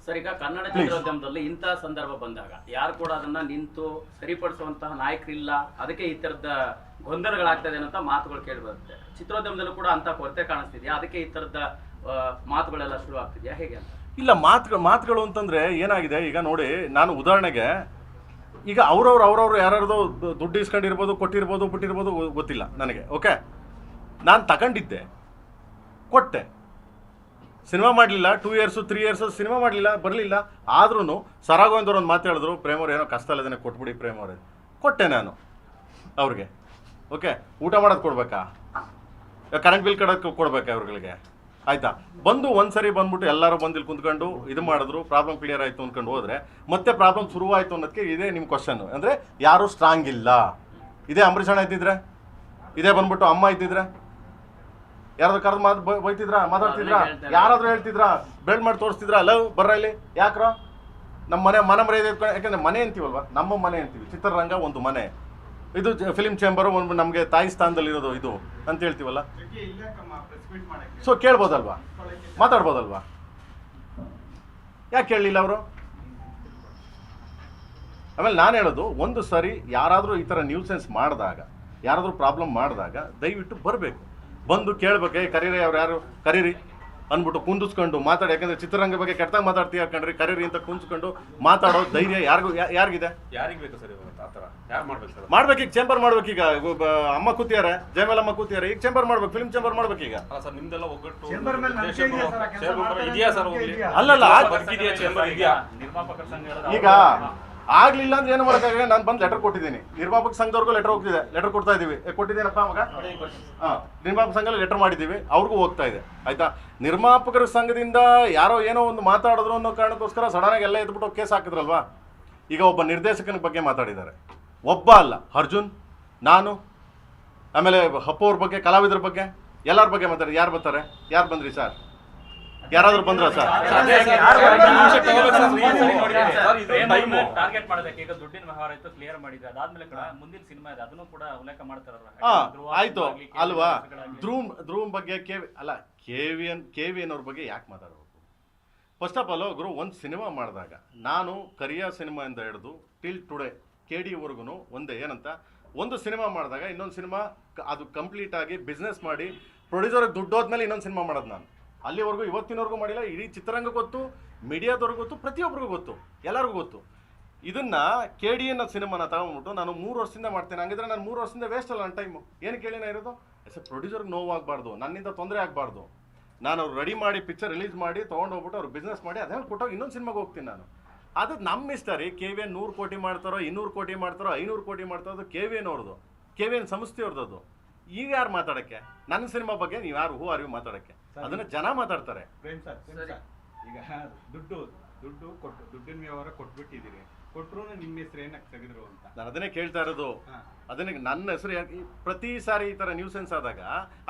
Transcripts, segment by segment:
Sir, ಈಗ ಕನ್ನಡ ಚಿತ್ರೋದ್ಯಮದಲ್ಲಿ ಇಂತಹ ಸಂದರ್ಭ ಬಂದಾಗ ಯಾರು ಕೂಡ ಅದನ್ನ ನಿಂತು ಸರಿಪಡಿಸುವಂತಹ ನಾಯಕರಿಲ್ಲ, ಅದಕ್ಕೆ ಈ ತರದ ಗೊಂದಲಗಳಾಗ್ತದೆ ಅನ್ನೋ ಮಾತುಗಳು ಕೇಳಿ ಬರುತ್ತೆ. ಚಿತ್ರೋದ್ಯಮದಲ್ಲೂ ಕೂಡ ಅಂತ ಕೊರತೆ ಕಾಣಿಸ್ತಿದ್ಯಾ? ಅದಕ್ಕೆ ಈ ತರದ ಮಾತುಗಳೆಲ್ಲ ಶುರು ಆಗ್ತಿದ್ಯಾ, ಹೇಗೆ ಅಂತ? ಇಲ್ಲ, ಮಾತುಗಳು ಅಂತಂದ್ರೆ ಏನಾಗಿದೆ ಈಗ ನೋಡಿ, ನಾನು ಉದಾಹರಣೆಗೆ ಈಗ ಅವ್ರವ್ರು ಯಾರ್ಯಾರ್ದೋ ದುಡ್ಡು ಇಸ್ಕೊಂಡಿರ್ಬೋದು, ಕೊಟ್ಟಿರ್ಬೋದು, ಬಿಟ್ಟಿರ್ಬೋದು, ಗೊತ್ತಿಲ್ಲ ನನಗೆ. ಓಕೆ, ನಾನು ತಗೊಂಡಿದ್ದೆ, ಕೊಟ್ಟೆ, ಸಿನಿಮಾ ಮಾಡಲಿಲ್ಲ, 2 years 3 years ಸಿನಿಮಾ ಮಾಡಲಿಲ್ಲ, ಬರಲಿಲ್ಲ. ಆದ್ರೂ ಸರಾಗೋವಿಂದವ್ರು ಒಂದು ಮಾತು ಹೇಳಿದ್ರು, ಪ್ರೇಮವ್ರು ಏನೋ ಕಷ್ಟ ಇಲ್ಲದೇನೆ ಕೊಟ್ಬಿಡಿ ಪ್ರೇಮವ್ರೆ. ಕೊಟ್ಟೆ ನಾನು ಅವ್ರಿಗೆ. ಓಕೆ, ಊಟ ಮಾಡೋದು ಕೊಡ್ಬೇಕಾ, ಕರೆಂಟ್ ಬಿಲ್ ಕಡೋಕ್ಕೆ ಕೊಡ್ಬೇಕಾ ಇವ್ರುಗಳಿಗೆ? ಆಯ್ತಾ, ಬಂದು ಒಂದ್ಸರಿ ಬಂದ್ಬಿಟ್ಟು ಎಲ್ಲರೂ ಬಂದು ಇಲ್ಲಿ ಕುಂತ್ಕೊಂಡು ಇದು ಮಾಡಿದ್ರು, ಪ್ರಾಬ್ಲಮ್ ಕ್ಲಿಯರ್ ಆಯಿತು ಅಂದ್ಕೊಂಡು ಹೋದರೆ ಮತ್ತೆ ಪ್ರಾಬ್ಲಮ್ ಶುರುವಾಯಿತು ಅನ್ನೋದಕ್ಕೆ ಇದೇ ನಿಮ್ಮ ಕ್ವಶನ್. ಅಂದರೆ ಯಾರೂ ಸ್ಟ್ರಾಂಗ್ ಇಲ್ಲ. ಇದೇ ಅಂಬರೀಷ್ ಅಣ್ಣ ಇದ್ದಿದ್ರೆ, ಇದೇ ಬಂದ್ಬಿಟ್ಟು ಅಮ್ಮ ಇದ್ದಿದ್ರೆ ಯಾರಾದ್ರೂ ಕರೆದು ಬೈತಿದ್ರಾ, ಮಾತಾಡ್ತಿದ್ರಾ, ಯಾರಾದ್ರೂ ಹೇಳ್ತಿದ್ರಾ, ಬೆಲ್ಡ್ ಮಾಡಿ ತೋರಿಸ್ತಿದ್ರಾ, ಲವ್ ಬರ್ರ ಇಲ್ಲಿ ಯಾಕ್ರೋ ನಮ್ಮ ಮನೆ ಮರ್ಯಾದೆ ಇಟ್ಕೊಂಡು? ಯಾಕಂದ್ರೆ ಮನೆ ಅಂತೀವಲ್ವಾ, ನಮ್ಮ ಮನೆ ಅಂತೀವಿ. ಚಿತ್ರರಂಗ ಒಂದು ಮನೆ, ಇದು ಫಿಲ್ಮ್ ಚೇಂಬರು ಒಂದು ನಮಗೆ ತಾಯಿ ಸ್ಥಾನದಲ್ಲಿರೋದು ಇದು ಅಂತ ಹೇಳ್ತೀವಲ್ಲ. ಸೊ ಕೇಳ್ಬೋದಲ್ವಾ, ಮಾತಾಡ್ಬೋದಲ್ವಾ? ಯಾಕೆ ಕೇಳಲಿಲ್ಲ ಅವರು? ಆಮೇಲೆ ನಾನು ಹೇಳೋದು, ಒಂದು ಸರಿ ಯಾರಾದರೂ ಈ ಥರ ನ್ಯೂಸೆನ್ಸ್ ಮಾಡಿದಾಗ, ಯಾರಾದರೂ ಪ್ರಾಬ್ಲಮ್ ಮಾಡಿದಾಗ ದಯವಿಟ್ಟು ಬರಬೇಕು, ಬಂದು ಕೇಳ್ಬೇಕು. ಕರೀರಿ, ಅವ್ರು ಯಾರು ಕರೀರಿ ಅಂದ್ಬಿಟ್ಟು ಕುಂದಿಸ್ಕೊಂಡು ಮಾತಾಡಿ. ಯಾಕಂದ್ರೆ ಚಿತ್ರರಂಗ ಬಗ್ಗೆ ಕೆಟ್ಟದಾಗ ಮಾತಾಡ್ತೀವಿ ಕಣ್ರಿ, ಕರೀರಿ ಅಂತ ಕುಂದಿಸ್ಕೊಂಡು ಮಾತಾಡೋ ಧೈರ್ಯ ಯಾರಿಗಿದೆ? ಯಾರಿಗೆ ಬೇಕು ಸರ್ ಆ ಥರ? ಯಾರು ಮಾಡ್ಬೇಕು ಸರ್? ಮಾಡ್ಬೇಕು, ಈಗ ಚೇಂಬರ್ ಮಾಡ್ಬೇಕೀಗ. ಅಮ್ಮ ಕೂತಿದ್ದಾರೆ, ಜಯಮಾಲಮ್ಮ ಕೂತಿದ್ದಾರೆ, ಈಗ ಚೇಂಬರ್ ಮಾಡ್ಬೇಕು, ಫಿಲ್ಮ್ ಚೇಂಬರ್ ಮಾಡ್ಬೇಕೀಗ. ಅಲ್ಲ ಸರ್, ನಿಮ್ದೆಲ್ಲ ಒಗ್ಗಟ್ಟು ಇದೆಯಾ ಸರ್? ಅಲ್ಲಲ್ಲ, ನಿರ್ಮಾಪಕರ ಸಂಘ ಈಗ ಆಗ್ಲಿಲ್ಲ ಅಂದ್ರೆ ಏನು ಮಾಡೋಕ್ಕಾಗ? ನಾನು ಬಂದು ಲೆಟರ್ ಕೊಟ್ಟಿದ್ದೀನಿ, ನಿರ್ಮಾಪಕ ಸಂಘದವ್ರಿಗೂ ಲೆಟರ್ ಹೋಗ್ತಿದೆ, ಲೆಟರ್ ಕೊಡ್ತಾ ಇದೀವಿ. ಕೊಟ್ಟಿದ್ದೀನಪ್ಪ ಮಗ? ನಿರ್ಮಾಪಕ ಸಂಘದಲ್ಲಿ ಲೆಟರ್ ಮಾಡಿದ್ದೀವಿ, ಅವ್ರಿಗೂ ಹೋಗ್ತಾ ಇದೆ. ಆಯ್ತಾ, ನಿರ್ಮಾಪಕರ ಸಂಘದಿಂದ ಯಾರೋ ಏನೋ ಒಂದು ಮಾತಾಡಿದ್ರು ಅನ್ನೋ ಕಾರಣಕ್ಕೋಸ್ಕರ ಸಡನ್ ಆಗಿ ಎಲ್ಲ ಎದ್ಬಿಟ್ಟು ಕೇಸ್ ಹಾಕಿದ್ರಲ್ವಾ. ಈಗ ಒಬ್ಬ ನಿರ್ದೇಶಕನ ಬಗ್ಗೆ ಮಾತಾಡಿದ್ದಾರೆ, ಒಬ್ಬ ಅಲ್ಲ, ಅರ್ಜುನ್, ನಾನು, ಆಮೇಲೆ ಅಪ್ಪು ಅವ್ರ ಬಗ್ಗೆ, ಕಲಾವಿದರ ಬಗ್ಗೆ, ಎಲ್ಲರ ಬಗ್ಗೆ ಮಾತಾಡಿ. ಯಾರು ಬರ್ತಾರೆ? ಯಾರು ಬಂದ್ರಿ ಸರ್? ಯಾರಾದ್ರೂ ಬಂದ್ರ ಸರ್? ಟಾರ್ಗೆಟ್ ಮಾಡೋದಕ್ಕೆ ಈಗ ದುಡ್ಡಿನ ವ್ಯವಹಾರ ಇತ್ತು, ಕ್ಲಿಯರ್ ಮಾಡಿದ್ರೆ ಅದಾದ್ಮೇಲೆ ಮುಂದಿನ ಸಿನಿಮಾ ಇದೆ, ಅದನ್ನು ಕೂಡ ಉಲ್ಲೇಖ ಮಾಡ್ತಾರಲ್ಲ. ಆಯ್ತು ಅಲ್ವಾ? ಧ್ರುವ್ ಬಗ್ಗೆ ಅಲ್ಲ, KVN ಅವ್ರ ಬಗ್ಗೆ ಯಾಕೆ ಮಾತಾಡಬೇಕು? ಫಸ್ಟ್ ಆಫ್ ಆಲ್ ಗುರು, ಒಂದು ಸಿನಿಮಾ ಮಾಡಿದಾಗ ನಾನು ಕರಿಯಾ ಸಿನಿಮಾ ಇಂದ ಹಿಡಿದು ಟಿಲ್ ಟುಡೇ KD ಒಂದೇ ಏನಂತ, ಒಂದು ಸಿನಿಮಾ ಮಾಡಿದಾಗ ಇನ್ನೊಂದು ಸಿನಿಮಾ ಅದು ಕಂಪ್ಲೀಟ್ ಆಗಿ ಬಿಸ್ನೆಸ್ ಮಾಡಿ ಪ್ರೊಡ್ಯೂಸರ್ಗೆ ದುಡ್ಡು ಹೋದ್ಮೇಲೆ ಇನ್ನೊಂದು ಸಿನಿಮಾ ಮಾಡೋದು ನಾನು. ಅಲ್ಲಿವರೆಗೂ ಇವತ್ತಿನವರೆಗೂ ಮಾಡಿಲ್ಲ. ಇಡೀ ಚಿತ್ರರಂಗ ಗೊತ್ತು, ಮೀಡಿಯಾದವ್ರಿಗೂ ಗೊತ್ತು, ಪ್ರತಿಯೊಬ್ಬರಿಗೂ ಗೊತ್ತು, ಎಲ್ಲರಿಗೂ ಗೊತ್ತು. ಇದನ್ನ KD ಅನ್ನೋ ಸಿನಿಮಾನ ತಗೊಂಡ್ಬಿಟ್ಟು ನಾನು 3 ವರ್ಷದಿಂದ ಮಾಡ್ತೇನೆ. ಹಂಗಿದ್ರೆ ನಾನು 3 ವರ್ಷದಿಂದ ವೇಸ್ಟ್ ಅಲ್ಲ ನನ್ನ ಟೈಮು. ಏನು ಕೇಳಿನ ಇರೋದು? ಪ್ರೊಡ್ಯೂಸರ್ಗೆ ನೋವಾಗಬಾರ್ದು, ನನ್ನಿಂದ ತೊಂದರೆ ಆಗಬಾರ್ದು. ನಾನು ಅವ್ರು ರೆಡಿ ಮಾಡಿ ಪಿಕ್ಚರ್ ರಿಲೀಸ್ ಮಾಡಿ ತೊಗೊಂಡೋಗ್ಬಿಟ್ಟು ಅವ್ರು ಬಿಸ್ನೆಸ್ ಮಾಡಿ ಅದೇ ಕೊಟ್ಟೋಗಿ ಇನ್ನೊಂದು ಸಿನಿಮಾಗೆ ಹೋಗ್ತೀನಿ ನಾನು. ಅದು ನಮ್ಮ ಇಷ್ಟ ರೀ. KVN 100 ಕೋಟಿ ಮಾಡ್ತಾರೋ, 200 ಕೋಟಿ ಮಾಡ್ತಾರೋ, 500 ಕೋಟಿ ಮಾಡ್ತಾರೋ, ಅದು KVN ಅವ್ರದ್ದು, KVN ಸಂಸ್ಥೆಯವ್ರದ್ದು. ಅದು. ಈಗ ಯಾರು ಮಾತಾಡಕ್ಕೆ? ನನ್ನ ಸಿನಿಮಾ ಬಗ್ಗೆ ನೀವು ಯಾರು ಹೂ ಅರಿವು ಮಾತಾಡಕ್ಕೆ? ಅದನ್ನ ಜನ ಮಾತಾಡ್ತಾರೆ. ಈಗ ದುಡ್ಡು ಕೊಟ್ಟು ದುಡ್ಡಿನ ವ್ಯವಹಾರ ಕೊಟ್ಬಿಟ್ಟಿದ್ದೀರಿ, ಕೊಟ್ಟರು ನಿಮ್ಮ ಹೆಸರು ಏನಕ್ಕೆ ತೆಗೆದ್ರು ಅಂತ ನಾನು ಅದನ್ನೇ ಕೇಳ್ತಾ ಇರೋದು. ಅದನ್ನೇ ನನ್ನ ಹೆಸರು ಪ್ರತಿ ಸಾರಿ ಈ ಥರ ನ್ಯೂಸೆನ್ಸ್ ಆದಾಗ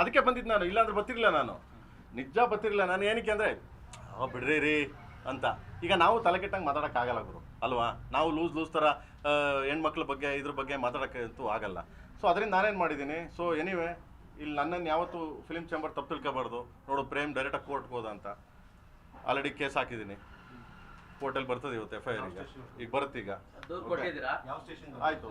ಅದಕ್ಕೆ ಬಂದಿದ್ದು ನಾನು. ಇಲ್ಲಾಂದ್ರೆ ಬರ್ತಿರ್ಲಿಲ್ಲ ನಾನು, ನಿಜ ಬರ್ತಿರ್ಲಿಲ್ಲ ನಾನು. ಏನಕ್ಕೆ ಅಂದರೆ ಬಿಡ್ರಿ ರೀ ಅಂತ. ಈಗ ನಾವು ತಲೆ ಕೆಟ್ಟಂಗೆ ಮಾತಾಡೋಕ್ಕಾಗಲ್ಲ ಗುರು, ಅಲ್ವಾ? ನಾವು ಲೂಸ್ ಥರ ಹೆಣ್ಮಕ್ಳ ಬಗ್ಗೆ ಇದ್ರ ಬಗ್ಗೆ ಮಾತಾಡೋಕ್ಕಂತೂ ಆಗಲ್ಲ. ಸೊ ಅದರಿಂದ ನಾನೇನು ಮಾಡಿದ್ದೀನಿ. ಸೊ ಎನಿವೆ, ಇಲ್ಲಿ ನನ್ನನ್ನು ಯಾವತ್ತೂ ಫಿಲ್ಮ್ ಚೇಂಬರ್ ತಪ್ಪು ತಿಳ್ಕೊಬಾರ್ದು. ನೋಡು, ಪ್ರೇಮ್ ಡೈರೆಕ್ಟಾಗಿ ಕೋರ್ಟ್ಗೆ ಹೋದ ಅಂತ ಆಲ್ರೆಡಿ ಕೇಸ್ ಹಾಕಿದ್ದೀನಿ. ಕೋರ್ಟಲ್ಲಿ ಬರ್ತದೆ ಇವತ್ತು FIR. ಈಗ ಬರುತ್ತೆ. ಈಗ ಆಯಿತು,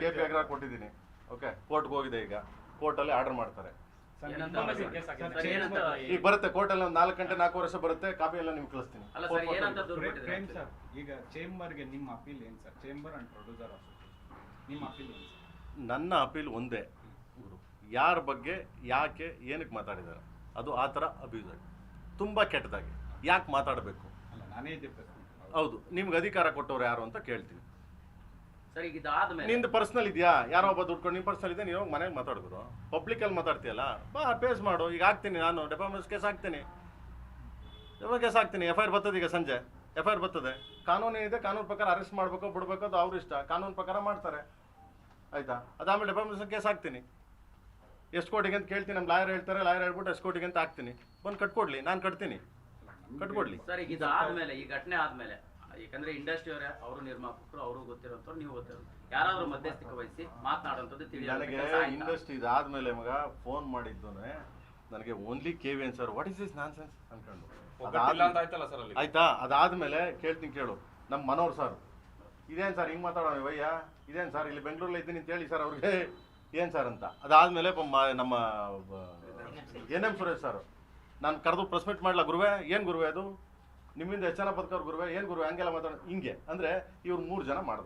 KP ಆಗ್ರಾ ಕೊಟ್ಟಿದ್ದೀನಿ. ಓಕೆ, ಕೋರ್ಟ್ಗೆ ಹೋಗಿದೆ. ಈಗ ಕೋರ್ಟಲ್ಲಿ ಆರ್ಡರ್ ಮಾಡ್ತಾರೆ. ಈಗ ಬರುತ್ತೆ ಕೋರ್ಟಲ್ಲಿ ಒಂದು 4 ಗಂಟೆ 4 ವರ್ಷ ಬರುತ್ತೆ. ಕಾಪಿ ಎಲ್ಲ ನಿಮ್ಗೆ ಕಳಿಸ್ತೀನಿ. ಪ್ರೇಮ್ ಸರ್, ಈಗ ಚೇಂಬರ್ಗೆ ನಿಮ್ಮ ಅಪೀಲ್ ಏನು ಸರ್? ಚೇಂಬರ್ ಅಂಡ್ ಪ್ರೊಡ್ಯೂಸರ್ ನಿಮ್ಮ ಅಪೀಲ್ ಏನು ಸರ್? ನನ್ನ ಅಪೀಲ್ ಒಂದೇ, ಯಾರ ಬಗ್ಗೆ ಯಾಕೆ ಏನಕ್ಕೆ ಮಾತಾಡಿದ್ದಾರೆ ಅದು ಆ ಥರ ಅಬ್ಯೂಸ್ ಆಗಿ ತುಂಬ ಕೆಟ್ಟದಾಗಿ ಯಾಕೆ ಮಾತಾಡಬೇಕು? ಅಲ್ಲ, ನಾನೇ ಇದ್ದೆ ಪ್ರಶ್ನೆ. ಹೌದು, ನಿಮ್ಗೆ ಅಧಿಕಾರ ಕೊಟ್ಟವ್ರು ಯಾರು ಅಂತ ಕೇಳ್ತೀನಿ. ಸರಿ, ಇದಾದ್ಮೇಲೆ ನಿಂದು ಪರ್ಸನಲ್ ಇದೆಯಾ? ಯಾರೋ ಒಬ್ಬ ದುಡ್ಕೊಂಡು ನಿಮ್ಮ ಪರ್ಸನಲ್ ಇದೆ, ನೀವು ಮನೆಗೆ ಮಾತಾಡಿದ್ರು, ಪಬ್ಲಿಕಲ್ಲಿ ಮಾತಾಡ್ತೀಯಲ್ಲ, ಬಾ ಪೇಸ್ ಮಾಡು. ಈಗ ಹಾಕ್ತೀನಿ ನಾನು, ಡೆಫಾಮೇಷನ್ ಕೇಸ್ ಹಾಕ್ತೀನಿ, FIR ಬರ್ತದೆ. ಈಗ ಸಂಜೆ FIR ಬರ್ತದೆ. ಕಾನೂನು ಏನಿದೆ, ಕಾನೂನು ಪ್ರಕಾರ ಅರೆಸ್ಟ್ ಮಾಡಬೇಕು ಬಿಡಬೇಕು, ಅದು ಅವ್ರ ಇಷ್ಟ. ಕಾನೂನು ಪ್ರಕಾರ ಮಾಡ್ತಾರೆ, ಆಯ್ತಾ? ಅದಾದಮೇಲೆ ಡೆಫಾಮೇಷನ್ ಕೇಸ್ ಹಾಕ್ತೀನಿ. ಎಷ್ಟು ಕೋಟಿಗೆ ಅಂತ ಕೇಳ್ತೀನಿ. ನಮ್ಮ ಲಾಯರ್ ಹೇಳ್ತಾರೆ, ಲಾಯರ್ ಹೇಳ್ಬಿಟ್ಟು ಎಷ್ಟು ಕೋಟಿಗೆ ಅಂತ ಹಾಕ್ತೀನಿ. ಬಂದು ಕಟ್ಕೊಡ್ಲಿ, ನಾನು ಕಟ್ತೀನಿ, ಕಟ್ಕೊಡ್ಲಿ. ಸರ್, ಈಗ ಇದಾದ್ಮೇಲೆ, ಈ ಘಟನೆ ಆದ್ಮೇಲೆ, ಯಾಕಂದ್ರೆ ಇಂಡಸ್ಟ್ರಿ ಅವರೇ, ಅವರು ನಿರ್ಮಾಪಕರು, ಅವರು ಗೊತ್ತಿರೋಂಥವ್ರು, ನೀವು ಗೊತ್ತಿರೋ ಯಾರಾದ್ರೂ ಮಧ್ಯಸ್ಥಿಕೆ ವಹಿಸಿ ಮಾತನಾಡುವಂಥದ್ದು ತಿಳಿಯ. ನನಗೆ ಇಂಡಸ್ಟ್ರಿ ಇದಾದ್ಮೇಲೆ ಮಗ ಫೋನ್ ಮಾಡಿದ್ದೋನೆ ನನಗೆ only KVN sir what is this non sense ಅನ್ಕೊಂಡು ಒಗ್ಗಟ್ಟಿಲ್ಲ ಅಂತ ಆಯ್ತಲ್ಲ ಸರ್ ಅಲ್ಲಿ. ಆಯ್ತಾ, ಅದಾದ್ಮೇಲೆ ಕೇಳ್ತೀನಿ ಕೇಳು, ನಮ್ಮ ಮನೋಹರ್ ಸರ್ ಇದೇನು ಸರ್ ಹಿಂಗೆ ಮಾತಾಡೋಣ ವಯ್ಯ, ಇದೇನು ಸರ್ ಇಲ್ಲಿ ಬೆಂಗಳೂರಲ್ಲಿ ಇದ್ದೀನಿ ಅಂತ ಹೇಳಿ ಸರ್ ಅವ್ರಿಗೆ ಏನು ಸರ್ ಅಂತ. ಅದಾದಮೇಲೆ ನಮ್ಮ NM ಸುರೇಶ್ ಸರ್ ನಾನು ಕರೆದು ಪ್ರೆಸ್ ಮೀಟ್ ಮಾಡಲ, ಗುರುವೆ ಏನು ಗುರುವೆ ಅದು ನಿಮ್ಮಿಂದ ಎಷ್ಟು ಜನ ಬದುಕೋರು ಗುರುವೆ, ಏನು ಗುರುವೆ ಹಂಗೆಲ್ಲ ಮಾತಾಡೋಣ ಹಿಂಗೆ ಅಂದರೆ ಇವ್ರು 3 ಜನ ಮಾಡಿದ್ರ